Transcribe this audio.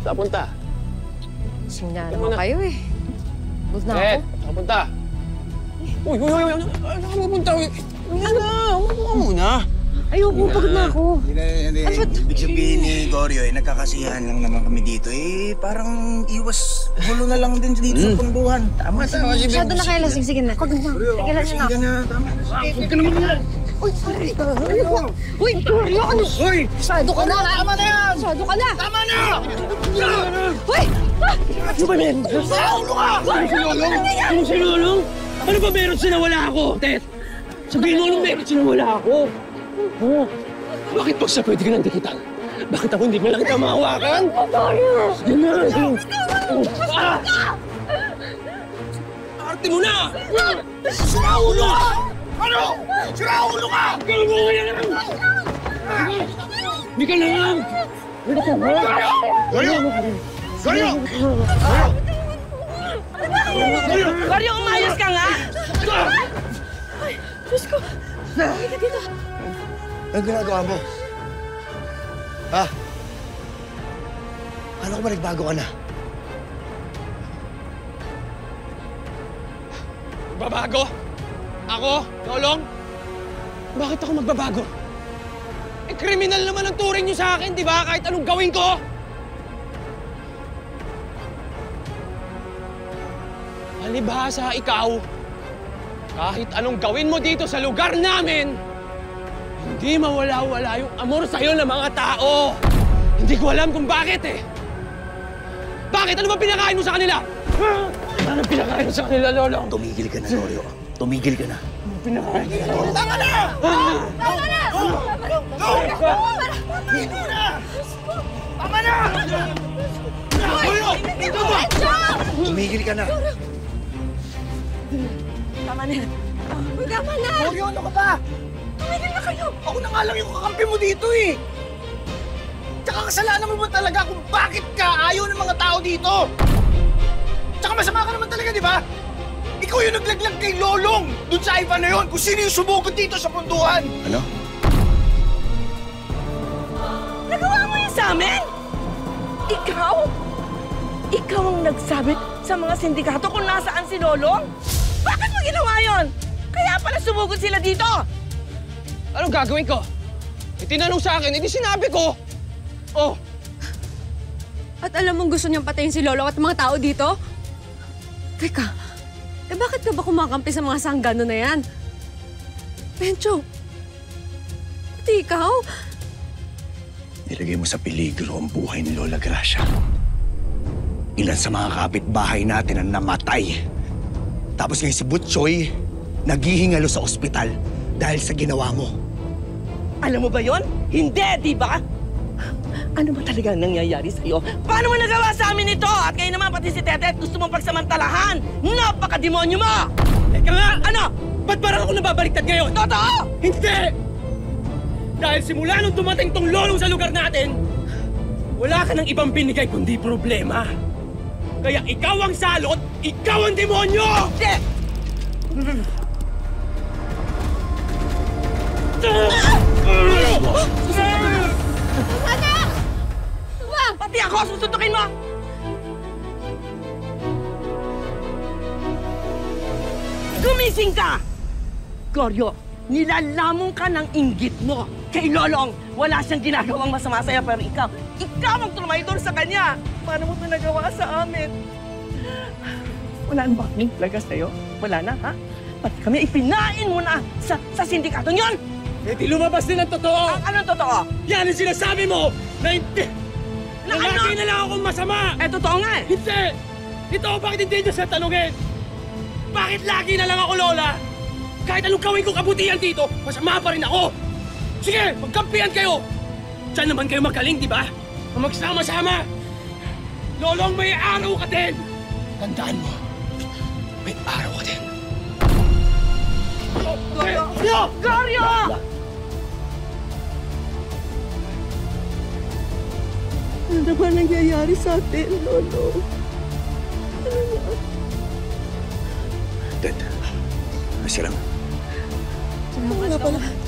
Saan punta? Sing na naman kayo eh. Bus na Ted, ako. saan punta? Uy! Saan ka pupunta? Uyan na! Umupo ka muna. Ayoko, pagod na ako. Hindi. Ibig sabihin ni Goryo, nagkakasiyahan lang naman kami dito. Parang iwas gulo na lang din dito sa punduhan. Tama. Masyado na kayo lasing. Sige na. Pagod na. Tigilan niyo na ako. Tama. Huwag ka naman muna. Uy, sorry. Uy, Goryo, ano? Uy! Masyado ka na. Tama na yan! Masyado ka na. Tama na! Uy! Ano ba meron? Saulo ka! Ano si Lolong? Ano ba meron siya na wala ako, Ted? Sabihin mo anong meron siya na wala ako. Oh, bakit pag siya pwede ka nang dikitan? Bakit ako hindi mo lang kita mahawakan? Yan na! Arte mo na! Siraulo ka! Ano? Siraulo ka! Gawin mo kaya lang! Hindi ka na lang! Goryo! Goryo! Goryo, umayos ka nga! Ay, Diyos ko! Halika dito. Anong ginagawa mo? Ha? Ano ko ba nagbago ka na? Magbabago? Ako? Lolong? Bakit ako magbabago? Eh, kriminal naman ang turing niyo sa akin, di ba? Kahit anong gawin ko! Palibhasa ikaw, kahit anong gawin mo dito sa lugar namin, hindi mawala-wala yung amor sa'yo ng mga tao. Hindi ko alam kung bakit eh. Bakit? Ano ba pinakain mo sa kanila? Ano pinakain mo sa kanila, Lolo? Tumigil ka na, Goryo. Tumigil ka na. Ano pinakain mo? Tama na! Tama na! Tama na! Goryo! Tumigil ka na. Tama na. Tama na! Goryo, ano ka ba? Tumigil na kayo! Ako na nga lang yung kakampi mo dito eh. Tsaka kasalanan mo ba talaga kung bakit ka ayaw ng mga tao dito? Tsaka masama ka naman talaga, di ba? Ikaw yung naglaglag kay Lolong dun sa Ivan na yun kung sino yung sumugod dito sa punduhan. Ano? Nagawa mo yun sa amin? Ikaw? Ikaw ang nagsabi sa mga sindikato kung nasaan si Lolong? Bakit mo ginawa yun? Kaya pala sumugod sila dito! Anong gagawin ko? Itinanong sa akin, hindi sinabi ko. Oh, At alam mong gusto niyang patayin si Lolo at mga tao dito? Teka, bakit ka ba kumakampi sa mga sanggano na yan? Bencho, pati ikaw? Nilagay mo sa peligro ang buhay ni Lola Gracia. Ilan sa mga kapitbahay natin ang namatay. Tapos ngayon si Butchoy, naghihingalo sa ospital dahil sa ginawa mo. Alam mo ba yon? Hindi, di ba? Ano ba talaga ang nangyayari sa'yo? Paano mo nagawa sa amin ito? At kayo naman pati si Tetet gusto mong pagsamantalahan. Napaka-demonyo mo! teka nga! Ano? Ba't parang ako nababaliktad ngayon? Totoo! Hindi! Dahil simula nung dumating tong Lolong sa lugar natin, wala ka ng ibang binigay kundi problema. Kaya ikaw ang salot, ikaw ang demonyo! Hindi! Anak! Wag! Pati ako, susuntukin mo! Gumising ka! Goryo, nilalamon ka ng inggit mo. Kay Lolong, wala siyang ginagawang masama sa'yo, pero ikaw ang tumaydor sa kanya. Paano mo ito nagawa sa amin? Wala na ba kaming talaga sa'yo? Wala na, ha? Pati kami ipinain mo na sa sindikatong yon! Eh di lumabas din ang totoo! Anong totoo? Yan ang sinasabi mo na hindi! Na Na ano? lagi na lang akong masama! Eh, totoo nga eh. Hindi! Ito, bakit hindi niyo siya tanungin? Bakit lagi na lang ako, Lola? Kahit anong gawin kong kabutihan dito, masama pa rin ako! Sige, magkampihan kayo! Diyan naman kayo magaling, di ba? Magsama-sama! Lolong, may araw ka din! Tandaan mo, may araw ka din. Goryo! Goryo! Ano naman nangyayari sa atin, Lolo? Ted, masirang. Salamat, Lolo.